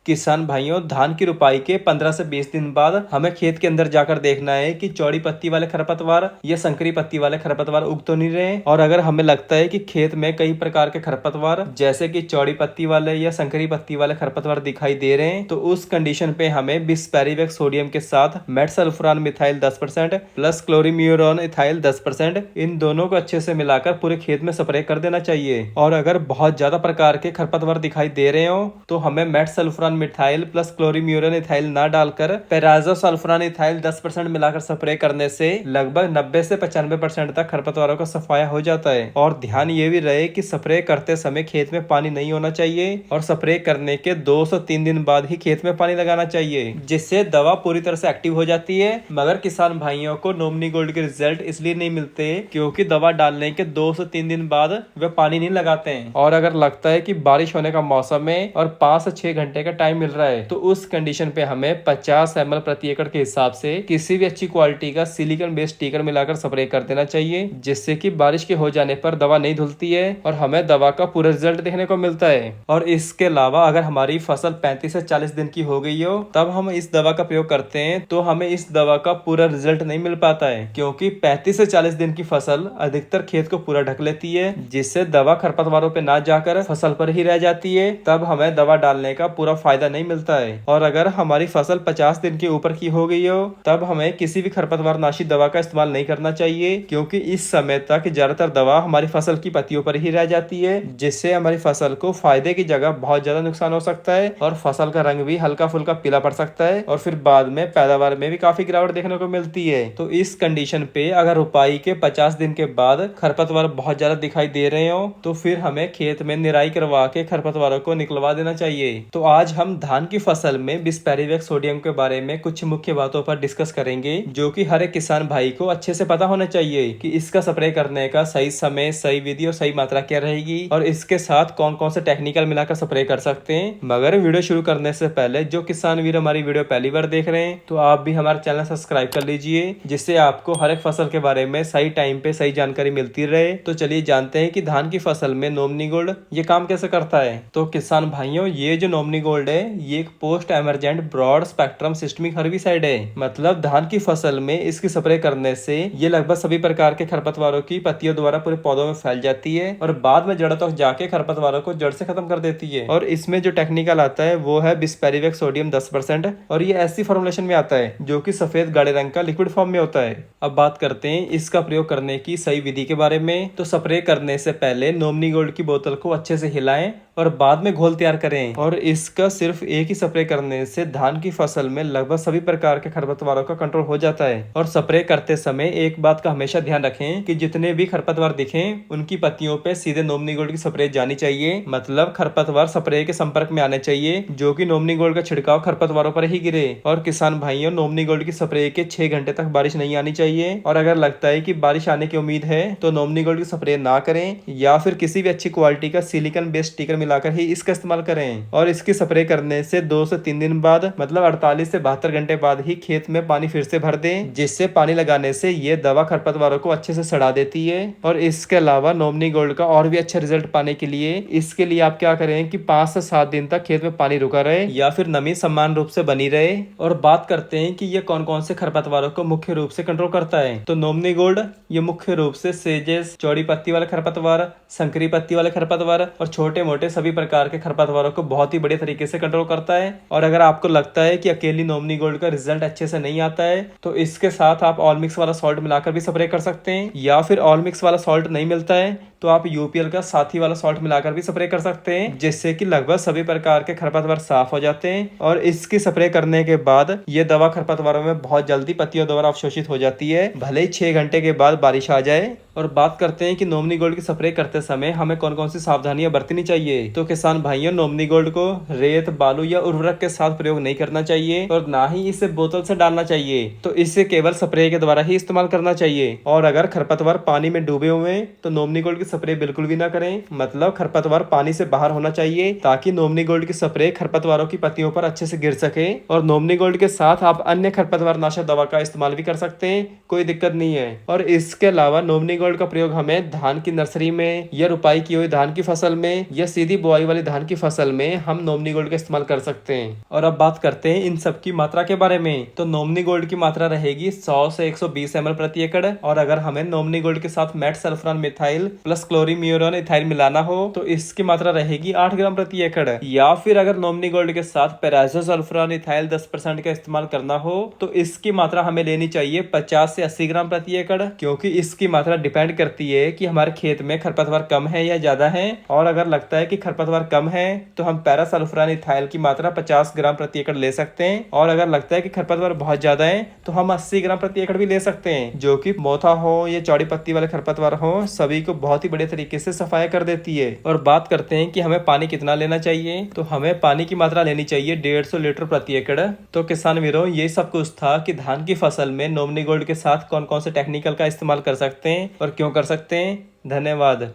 किसान भाइयों, धान की रुपाई के 15 से 20 दिन बाद हमें खेत के अंदर जाकर देखना है कि चौड़ी पत्ती वाले खरपतवार या संकरी पत्ती वाले खरपतवार उग तो नहीं रहे। और अगर हमें लगता है कि खेत में कई प्रकार के खरपतवार जैसे कि चौड़ी पत्ती वाले या संकरी पत्ती वाले खरपतवार दिखाई दे रहे हैं, तो उस कंडीशन पे हमें बिस्पेरिवेक्स सोडियम के साथ मेटसल्फुरान मिथाइल 10% प्लस क्लोरीम्यूरॉन इथाइल 10%, इन दोनों को अच्छे से मिलाकर पूरे खेत में स्प्रे कर देना चाहिए। और अगर बहुत ज्यादा प्रकार के खरपतवार दिखाई दे रहे हो तो हमें मेटसल्फुरान मिथाइल प्लस क्लोरीम्यूरन इथाइल ना डालकर पेराजोसल्फुरान इथाइल 10% मिलाकर स्प्रे करने से लगभग 90 से 95% तक खरपतवारों का सफाया हो जाता है। और ध्यान ये भी रहे कि स्प्रे करते समय खेत में पानी नहीं होना चाहिए और स्प्रे करने के 2 से 3 दिन बाद ही खेत में पानी लगाना चाहिए, जिससे दवा पूरी तरह से एक्टिव हो जाती है। मगर किसान भाइयों को नोमनी गोल्ड के रिजल्ट इसलिए नहीं मिलते क्योंकि दवा डालने के 2 से 3 दिन बाद वे पानी नहीं लगाते हैं। और अगर लगता है कि बारिश होने का मौसम है और 5 से 6 घंटे का टाइम मिल रहा है, तो उस कंडीशन पे हमें 50 ml प्रति एकड़ के हिसाब से किसी भी अच्छी क्वालिटी का सिलिकॉन बेस्ड टिकर मिलाकर स्प्रे कर देना चाहिए, जिससे कि बारिश के हो जाने पर दवा नहीं धुलती है और हमें दवा का पूरा रिजल्ट देखने को मिलता है। और इसके अलावा अगर हमारी फसल 35 से 40 दिन की हो गई हो तब हम इस दवा का प्रयोग करते हैं तो हमें इस दवा का पूरा रिजल्ट नहीं मिल पाता है, क्योंकि 35 से 40 दिन की फसल अधिकतर खेत को पूरा ढक लेती है, जिससे दवा खरपतवारों पे ना जाकर फसल पर ही रह जाती है। तब हमें दवा डालने का पूरा फायदा नहीं मिलता है। और अगर हमारी फसल 50 दिन के ऊपर की हो गई हो तब हमें किसी भी खरपतवार नाशी दवा का इस्तेमाल नहीं करना चाहिए, क्योंकि इस समय तक ज्यादातर दवा हमारी फसल की पत्तियों पर ही रह जाती है, जिससे हमारी फसल को फायदे की जगह बहुत ज्यादा नुकसान हो सकता है और फसल का रंग भी हल्का फुल्का पीला पड़ सकता है और फिर बाद में पैदावार में भी काफी गिरावट देखने को मिलती है। तो इस कंडीशन पे अगर रुपाई के 50 दिन के बाद खरपतवार बहुत ज्यादा दिखाई दे रहे हो तो फिर हमें खेत में निराई करवा के खरपतवारों को निकलवा देना चाहिए। तो आज हम धान की फसल में बिस्पेरिवेक्स सोडियम के बारे में कुछ मुख्य बातों पर डिस्कस करेंगे, जो कि हर एक किसान भाई को अच्छे से पता होना चाहिए कि इसका स्प्रे करने का सही समय, सही विधि और सही मात्रा क्या रहेगी और इसके साथ कौन कौन से टेक्निकल मिलाकर स्प्रे कर सकते हैं। मगर वीडियो शुरू करने से पहले जो किसान वीर हमारी वीडियो पहली बार देख रहे हैं तो आप भी हमारा चैनल सब्सक्राइब कर लीजिए, जिससे आपको हर एक फसल के बारे में सही टाइम पे सही जानकारी मिलती रहे। तो चलिए जानते हैं कि धान की फसल में नोमनी गोल्ड ये काम कैसे करता है। तो किसान भाइयों, ये जो नोमनी गोल्ड है ये एक post emergent broad spectrum systemic herbicide है। मतलब धान की फसल में इसकी स्प्रे करने से ये लगभग सभी प्रकार के खरपतवारों की पत्तियों द्वारा पूरे पौधों में फैल जाती है और बाद में जड़ तक जाके खरपतवारों को जड़ से खत्म कर देती है। और इसमें जो टेक्निकल आता है वो है बिस्पेरिवेक्स सोडियम 10%, और ये ऐसी फॉर्मुलेशन में आता है जो कि सफेद गाढ़े रंग का लिक्विड फॉर्म में होता है। अब बात करते हैं इसका प्रयोग करने की सही विधि के बारे में। तो स्प्रे करने से पहले नोमनी गोल्ड की बोतल को अच्छे से हिलाएं और बाद में घोल तैयार करें। और इसका सिर्फ एक ही स्प्रे करने से धान की फसल में लगभग सभी प्रकार के खरपतवारों का कंट्रोल हो जाता है। और स्प्रे करते समय एक बात का हमेशा ध्यान रखें कि जितने भी खरपतवार दिखें उनकी पत्तियों पे सीधे नोमनी गोल्ड की स्प्रे जानी चाहिए। मतलब खरपतवार स्प्रे के संपर्क में आने चाहिए, जो कि नोमनी गोल्ड का छिड़काव खरपतवारों पर ही गिरे। और किसान भाइयों, नोमनी गोल्ड की स्प्रे के 6 घंटे तक बारिश नहीं आनी चाहिए। और अगर लगता है कि बारिश आने की उम्मीद है तो नोमनी गोल्ड की स्प्रे ना करें या फिर किसी भी अच्छी क्वालिटी का सिलिकॉन बेस्ड टिकर मिलाकर ही इसका इस्तेमाल करें। और इसकी स्प्रे करने से 2 से 3 दिन बाद मतलब 48 से 72 घंटे बाद ही खेत में पानी फिर से भर दें, जिससे पानी लगाने से ये दवा खरपतवारों को अच्छे से सड़ा देती है। और इसके अलावा नोमनी गोल्ड का और भी अच्छा रिजल्ट पाने के लिए इसके लिए आप क्या करें कि 5 से 7 दिन तक खेत में पानी रुका रहे या फिर नमी समान रूप से बनी रहे। और बात करते हैं कि ये कौन कौन से खरपतवारों को मुख्य रूप से कंट्रोल करता है। तो नोमनी गोल्ड ये मुख्य रूप से सेजेस, चौड़ी पत्ती वाले खरपतवार, संकरी पत्ती वाले खरपतवार और छोटे मोटे सभी प्रकार के खरपतवारों को बहुत ही बढ़िया तरीके से कंट्रोल करता है। और अगर आपको लगता है कि अकेली नोमनी गोल्ड का रिजल्ट अच्छे से नहीं आता है तो इसके साथ आप ऑल मिक्स वाला सॉल्ट मिलाकर भी स्प्रे कर सकते हैं, या फिर ऑल मिक्स वाला सॉल्ट नहीं मिलता है तो आप यूपीएल का साथी वाला सॉल्ट मिलाकर भी स्प्रे कर सकते हैं, जिससे कि लगभग सभी प्रकार के खरपतवार साफ हो जाते हैं। और इसकी स्प्रे करने के बाद ये दवा खरपतवारों में बहुत जल्दी पत्तियों द्वारा अवशोषित हो जाती है, भले ही 6 घंटे के बाद बारिश आ जाए। और बात करते हैं कि नोमनी गोल्ड की स्प्रे करते समय हमें कौन कौन सी सावधानियां बरतनी चाहिए। तो किसान भाइयों, नोमनी गोल्ड को रेत, बालू या उर्वरक के साथ प्रयोग नहीं करना चाहिए और ना ही इसे बोतल से डालना चाहिए। तो इसे केवल स्प्रे के द्वारा ही इस्तेमाल करना चाहिए। और अगर खरपतवार पानी में डूबे हुए हैं तो नोमनी गोल्ड की स्प्रे बिल्कुल भी ना करें, मतलब खरपतवार पानी से बाहर होना चाहिए ताकि नोमनी गोल्ड की स्प्रे खरपतवारों की पत्तियों पर अच्छे से गिर सके। और नोमनी गोल्ड के साथ आप अन्य खरपतवार नाशक दवा का इस्तेमाल भी कर सकते हैं, कोई दिक्कत नहीं है। और इसके अलावा नोमनी गोल्ड का प्रयोग हमें धान की नर्सरी में या रुपाई की हुई धान की फसल में या सीधी बुआई वाली धान की फसल में हम नोमनी गोल्ड का इस्तेमाल कर सकते हैं। और अब बात करते हैं इन सब की मात्रा के बारे में। तो नोमनी गोल्ड की मात्रा रहेगी 100 से 120 ml प्रति एकड़। और अगर हमें नोमनी गोल्ड के साथ मेट सल्फरान मिथाइल प्लस क्लोरीम्यूरन इथाइल मिलाना हो तो इसकी मात्रा रहेगी 8 ग्राम प्रति एकड़। या फिर अगर नोमनी गोल्ड के साथ पैराजोसल्फरान इथाइल 10% का इस्तेमाल करना हो तो इसकी मात्रा हमें लेनी चाहिए 50 से 80 ग्राम प्रति एकड़, क्योंकि इसकी मात्रा डिपेंड करती है कि हमारे खेत में खरपतवार कम है या ज्यादा है। और अगर लगता है कि खरपतवार कम है तो हम पैरासल्फरान इथाइल की मात्रा 50 ग्राम प्रति एकड़ ले सकते हैं। और अगर लगता है कि खरपतवार बहुत ज्यादा है तो हम 80 ग्राम प्रति एकड़ भी ले सकते हैं, जो कि मोथा हो या चौड़ी पत्ती वाले खरपतवार हो सभी को बहुत ही बढ़िया तरीके से सफाया कर देती है। और बात करते हैं कि हमें पानी कितना लेना चाहिए। तो हमें पानी की मात्रा लेनी चाहिए 150 लीटर प्रति एकड़। तो किसान वीरों, ये सब कुछ था कि धान की फसल में नोमनी गोल्ड के साथ कौन कौन से टेक्निकल का इस्तेमाल कर सकते हैं और क्यों कर सकते हैं। धन्यवाद।